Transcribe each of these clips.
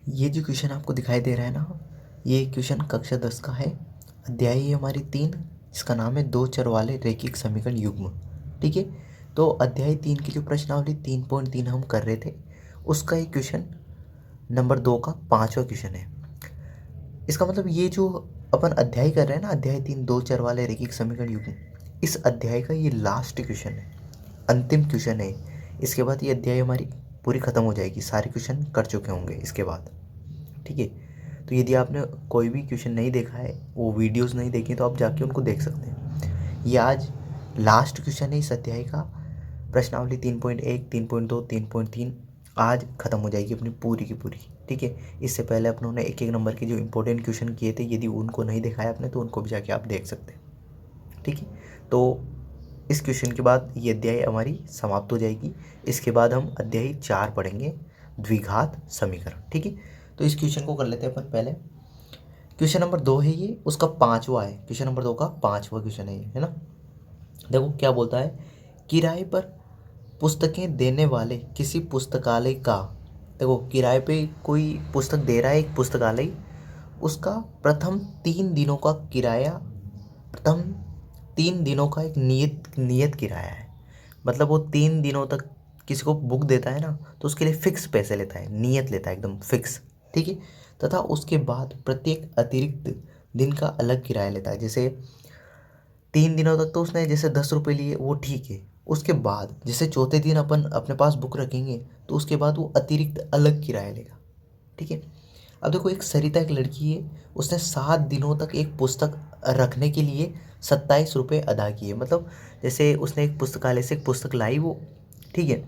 ये जो क्वेश्चन आपको दिखाई दे रहा है ना, ये क्वेश्चन कक्षा 10 का है। अध्याय है हमारी 3, इसका नाम है दो चर वाले रैखिक समीकरण युग्म। ठीक है, तो अध्याय 3 की जो प्रश्नावली 3.3 हम कर रहे थे, उसका एक क्वेश्चन नंबर 2 का 5वां क्वेश्चन है। इसका मतलब ये जो अपन अध्याय कर रहे हैं ना, अध्याय 3 दो चर वाले रैखिक समीकरण युग्म, इस अध्याय का ये लास्ट क्वेश्चन है, अंतिम क्वेश्चन है। इसके बाद ये अध्याय हमारी पूरी खत्म हो जाएगी, सारे क्वेश्चन कर चुके होंगे इसके बाद। ठीक है, तो यदि आपने कोई भी क्वेश्चन नहीं देखा है, वो वीडियोस नहीं देखी, तो आप जाके उनको देख सकते हैं। ये आज लास्ट क्वेश्चन है इस अध्याय का। प्रश्नावली 3.1, 3.2, 3.3 आज ख़त्म हो जाएगी अपनी पूरी की पूरी। ठीक है, इससे पहले अपनों एक एक नंबर के जो इंपॉर्टेंट क्वेश्चन किए थे, यदि उनको नहीं देखा है आपने, तो उनको भी जाके आप देख सकते हैं। ठीक है, तो इस क्वेश्चन के बाद ये अध्याय हमारी समाप्त हो जाएगी। इसके बाद हम अध्याय 4 पढ़ेंगे, द्विघात समीकरण। ठीक है, तो इस क्वेश्चन को कर लेते हैं अपन पहले। क्वेश्चन नंबर 2 है ये, उसका 5वां है। क्वेश्चन नंबर 2 का 5वां क्वेश्चन है ये, है ना। देखो क्या बोलता है, किराए पर पुस्तकें देने वाले किसी पुस्तकालय का, देखो किराए पे कोई पुस्तक दे रहा है एक पुस्तकालय, उसका प्रथम 3 दिनों का किराया, प्रथम 3 दिनों का एक नियत किराया है। मतलब वो 3 दिनों तक किसी को बुक देता है ना, तो उसके लिए फिक्स पैसे लेता है, नियत लेता है एकदम फिक्स। ठीक है, तथा उसके बाद प्रत्येक अतिरिक्त दिन का अलग किराया लेता है। जैसे 3 दिनों तक तो उसने जैसे 10 रुपये लिए, वो ठीक है। उसके बाद जैसे चौथे दिन अपन अपने पास बुक रखेंगे, तो उसके बाद वो अतिरिक्त अलग किराया लेगा। ठीक है, अब देखो एक सरिता एक लड़की है, उसने 7 दिनों तक एक पुस्तक रखने के लिए 27 रुपये अदा किए। मतलब जैसे उसने एक पुस्तकालय से एक पुस्तक लाई वो, ठीक है,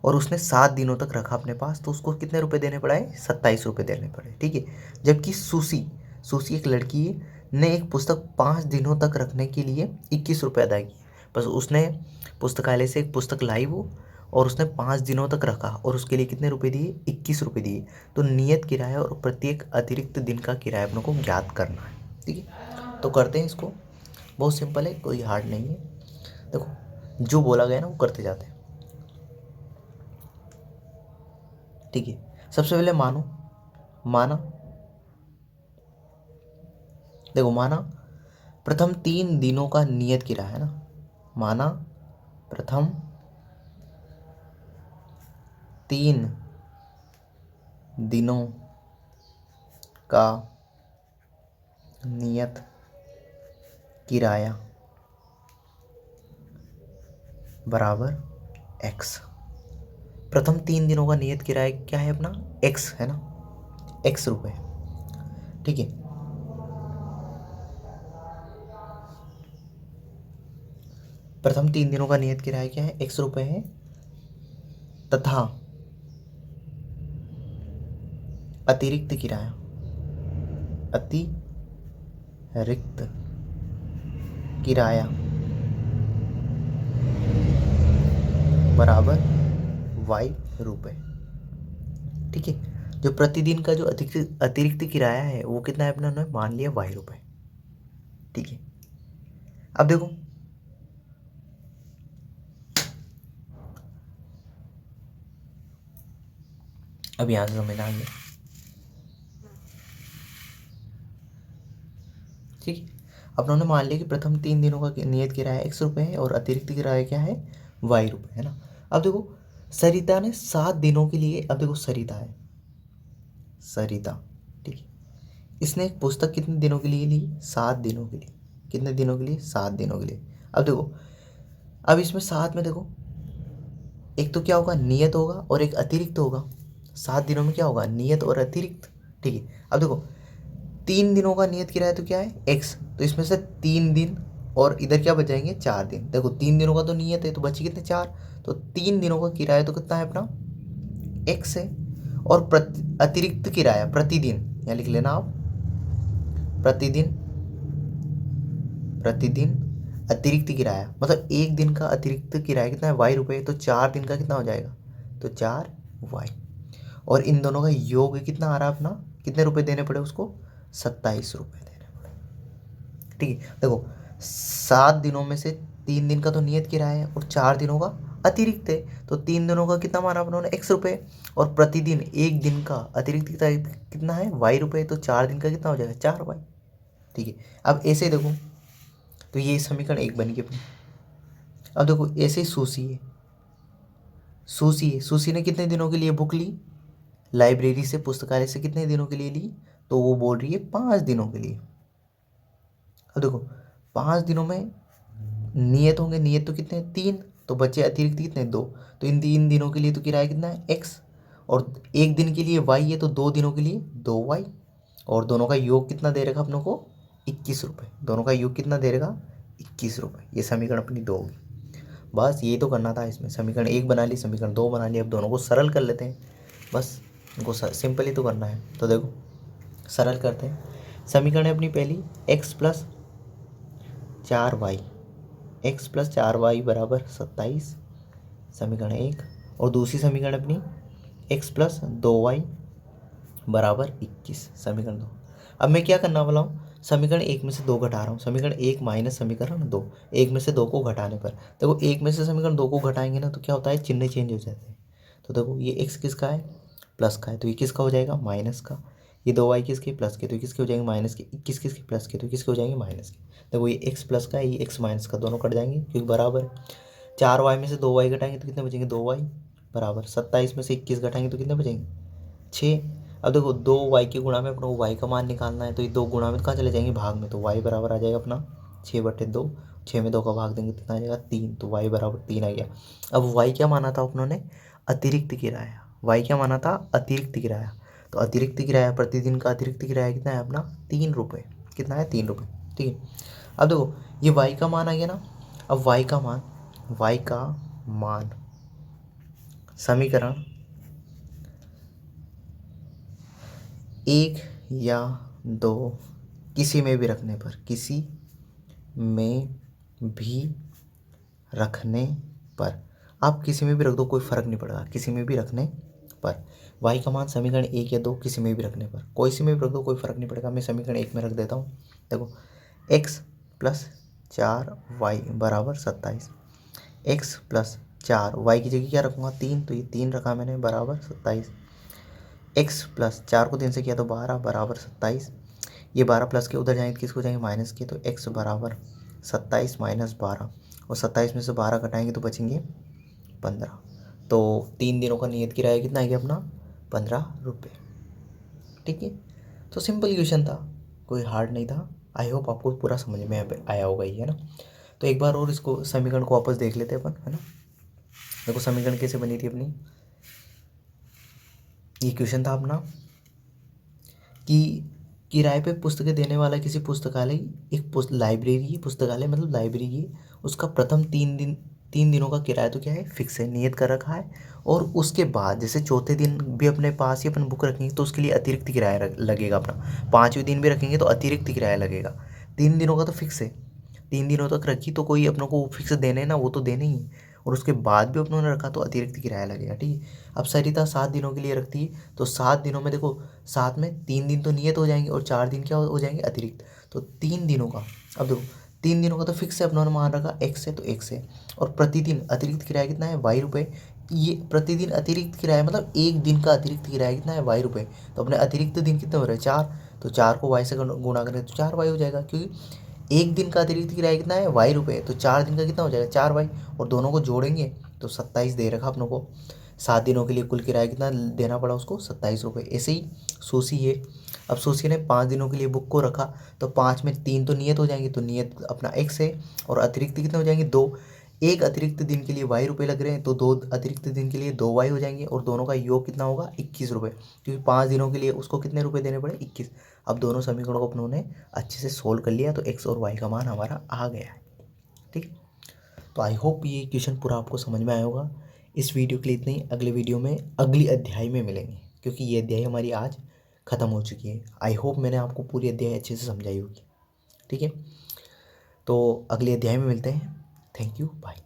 और उसने 7 दिनों तक रखा अपने पास, तो उसको कितने रुपए देने पड़े, 27 रुपये देने पड़े। ठीक है, जबकि सुसी सुसी एक लड़की है, ने एक पुस्तक 5 दिनों तक रखने के लिए 21 रुपये अदा किए। बस उसने पुस्तकालय से एक पुस्तक लाई वो, और उसने 5 दिनों तक रखा, और उसके लिए कितने रुपए दिए, 21 रुपये दिए। तो नियत किराया और प्रत्येक अतिरिक्त दिन का किराया अपनों को ज्ञात करना है। ठीक है, तो करते हैं इसको। बहुत सिंपल है, कोई हार्ड नहीं है। देखो जो बोला गया ना वो करते जाते हैं। ठीक है, सबसे पहले माना, देखो माना प्रथम 3 दिनों का नियत किराया है ना, माना प्रथम 3 दिनों का नियत किराया बराबर x। प्रथम 3 दिनों का नियत किराया क्या है अपना, x है ना, x रुपये। ठीक है, प्रथम 3 दिनों का नियत किराया क्या है, x रुपये है, तथा अतिरिक्त किराया, अतिरिक्त किराया बराबर y रुपये। ठीक है, जो प्रतिदिन का जो अतिरिक्त किराया है वो कितना है अपने मान लिया y रुपये। ठीक है, अब देखो अब यहाँ से समझ आएंगे। ठीक है, अपनों ने मान लिया कि प्रथम 3 दिनों का नियत किराया x रुपये है, और अतिरिक्त किराया क्या है, y रुपये, है ना। अब देखो सरिता ने 7 दिनों के लिए, अब देखो सरिता है, सरिता, ठीक है, इसने एक पुस्तक कितने दिनों के लिए ली, 7 दिनों के लिए। कितने दिनों के लिए, 7 दिनों के लिए। अब देखो, अब इसमें 7 में देखो, एक तो क्या होगा, नियत होगा, और एक अतिरिक्त होगा। 7 दिनों में क्या होगा, नियत और अतिरिक्त। ठीक है, अब देखो 3 दिनों का नियत किराया तो क्या है, x, तो इसमें से 3 दिन और इधर क्या बच जाएंगे, 4 दिन। देखो 3 दिनों का तो नियत है, तो बची कितने, 4। तो 3 दिनों का किराया तो कितना है अपना, x है, और अतिरिक्त किराया प्रतिदिन, यहाँ लिख लेना आप, प्रतिदिन, प्रतिदिन अतिरिक्त किराया, मतलब एक दिन का अतिरिक्त किराया कितना है, y रुपये। तो 4 दिन का कितना हो जाएगा, तो 4y, और इन दोनों का योग कितना आ रहा है अपना, कितने रुपए देने पड़े उसको, 27 रुपये देने पड़े। ठीक है, देखो 7 दिनों में से 3 दिन का तो नियत किराया है, और 4 दिनों का अतिरिक्त है, तो 3 दिनों का कितना माना उन्होंने x रुपये, और प्रतिदिन एक दिन का अतिरिक्त कितना है y रुपये, तो 4 दिन का कितना हो जाएगा 4y। ठीक है, अब ऐसे देखो तो ये समीकरण 1 बन गई अपनी। अब देखो ऐसे सूसी ने कितने दिनों के लिए बुक ली, लाइब्रेरी से, पुस्तकालय से कितने दिनों के लिए ली, तो वो बोल रही है 5 दिनों के लिए। अब देखो 5 दिनों में नियत होंगे, नियत तो कितने 3, तो बचे अतिरिक्त कितने 2, तो इन 3 दिनों के लिए तो किराया कितना है x, और एक दिन के लिए y है, तो 2 दिनों के लिए 2y, और दोनों का योग कितना दे रखा अपनों को 21 रुपये। दोनों का योग कितना दे रखा 21 रुपये। ये समीकरण अपनी 2 होगी। बस ये तो करना था इसमें, समीकरण 1 बना ली, समीकरण 2 बना ली। अब दोनों को सरल कर लेते हैं, बस इनको सिंपल ही तो करना है। तो देखो सरल करते हैं। समीकरण है अपनी पहली x plus 4y, x plus 4y बराबर 27, समीकरण 1। और दूसरी समीकरण अपनी x प्लस 2y बराबर 21, समीकरण 2। अब मैं क्या करना वाला हूँ, समीकरण 1 में से 2 घटा रहा हूँ, समीकरण 1 माइनस समीकरण 2, 1 में से 2 को घटाने पर देखो 1 में से समीकरण 2 को घटाएंगे ना तो क्या होता है, चिन्ह चेंज हो जाते हैं। तो देखो ये x किसका है, प्लस का है, तो ये किसका हो जाएगा माइनस का। ये 2y किसके प्लस के, तो किसके हो जाएंगे माइनस के। 21 किसके प्लस के, तो किसके हो जाएंगे माइनस के। देखो ये x प्लस का है, ये x माइनस का, दोनों कट जाएंगे क्योंकि बराबर है। 4y में से 2y घटाएंगे तो कितने बचेंगे 2y बराबर। 27 में से 21 घटाएंगे तो कितने बचेंगे 6। अब देखो 2y के गुणा में अपना y का मान निकालना है, तो ये 2 गुणा में तो कहाँ चले जाएंगे भाग में, तो y बराबर आ जाएगा अपना 6/2। 6 में 2 का भाग देंगे कितना आ जाएगा 3, तो y बराबर 3 आ गया। अब y क्या माना था उन्होंने, अतिरिक्त किराया। y क्या माना था, अतिरिक्त किराया। तो अतिरिक्त किराया, प्रतिदिन का अतिरिक्त किराया कितना है अपना 3 रुपये। कितना है 3 रुपये। ठीक है, अब देखो ये y का मान आ गया ना। अब y का मान समीकरण 1 या 2 किसी में भी रखने पर, किसी में भी रखने पर, आप किसी में भी रख दो कोई फ़र्क नहीं पड़ेगा, किसी में भी रखने पर। y का मान समीकरण 1 या 2 किसी में भी रखने पर, कोई सी में भी रख दो कोई फ़र्क नहीं पड़ेगा। मैं समीकरण 1 में रख देता हूँ। देखो x प्लस 4y बराबर 27, x प्लस 4, y की जगह क्या रखूँगा 3, तो ये 3 रखा मैंने बराबर 27। x प्लस 4 को 3 से किया तो 12 बराबर 27। ये 12 प्लस के उधर जाएंगे तो किसको जाएंगे माइनस के, तो x बराबर 27 माइनस 12, और 27 में से 12 घटाएंगे तो बचेंगे 15। तो 3 दिनों का नियत किराया कितना आ गया अपना 15 रुपये। ठीक है, तो सिंपल क्वेश्चन था, कोई हार्ड नहीं था। आई होप आपको पूरा समझ में आया होगा ही, है ना। तो एक बार और इसको समीकरण को वापस देख लेते हैं अपन, है ना। देखो समीकरण कैसे बनी थी अपनी। ये क्वेश्चन था अपना कि किराए पे पुस्तकें देने वाला किसी पुस्तकालय, एक लाइब्रेरी है, पुस्तकालय मतलब लाइब्रेरी है, उसका प्रथम 3 दिनों का किराया तो क्या है फिक्स है, नियत कर रखा है। और उसके बाद जैसे चौथे दिन भी अपने पास ही अपन बुक रखेंगे तो उसके लिए अतिरिक्त किराया लगेगा अपना। 5वें दिन भी रखेंगे तो अतिरिक्त किराया लगेगा। 3 दिनों का तो फिक्स है, 3 दिनों तक रखी तो कोई अपनों को फिक्स देने ना, वो तो देने ही है। और उसके बाद भी अपनों ने रखा तो अतिरिक्त किराया लगेगा। ठीक है, अब सरिता 7 दिनों के लिए रखती है, तो 7 दिनों में देखो 7 में 3 दिन तो नियत हो जाएंगे और 4 दिन क्या हो जाएंगे अतिरिक्त। तो 3 दिनों का, अब देखो 3 दिनों का तो फिक्स है, अपनों ने मान रखा x है तो x है, और प्रतिदिन अतिरिक्त किराया कितना है y रुपये। ये प्रतिदिन अतिरिक्त किराया मतलब एक दिन का अतिरिक्त किराया कितना है y रुपये। तो अपने अतिरिक्त दिन कितने हो रहे हैं 4, तो 4 को y से गुणा करें तो 4y हो जाएगा, क्योंकि एक दिन का अतिरिक्त किराया कितना है y रुपये, तो 4 दिन का कितना हो जाएगा 4y, और दोनों को जोड़ेंगे तो 27 दे रखा अपनों को। 7 दिनों के लिए कुल किराया कितना देना पड़ा उसको 27 रुपये। ऐसे ही सूसी है, अब सूसी ने 5 दिनों के लिए बुक को रखा, तो 5 में 3 तो नियत हो जाएंगे, तो नियत अपना x है, और अतिरिक्त कितने हो जाएंगे 2। एक अतिरिक्त दिन के लिए y रुपये लग रहे हैं, तो 2 अतिरिक्त दिन के लिए 2y हो जाएंगे, और दोनों का योग कितना होगा 21 रुपये, क्योंकि 5 दिनों के लिए उसको कितने रुपये देने पड़े 21। अब दोनों समीकरणों को अपनों ने अच्छे से सोल्व कर लिया, तो x और y का मान हमारा आ गया है। ठीक, तो आई होप ये क्वेश्चन पूरा आपको समझ में आया होगा। इस वीडियो के लिए इतना ही, अगले वीडियो में अगली अध्याय में मिलेंगे, क्योंकि ये अध्याय हमारी आज ख़त्म हो चुकी है। आई होप मैंने आपको पूरी अध्याय अच्छे से समझाई होगी। ठीक है, तो अगले अध्याय में मिलते हैं। Thank you, bye.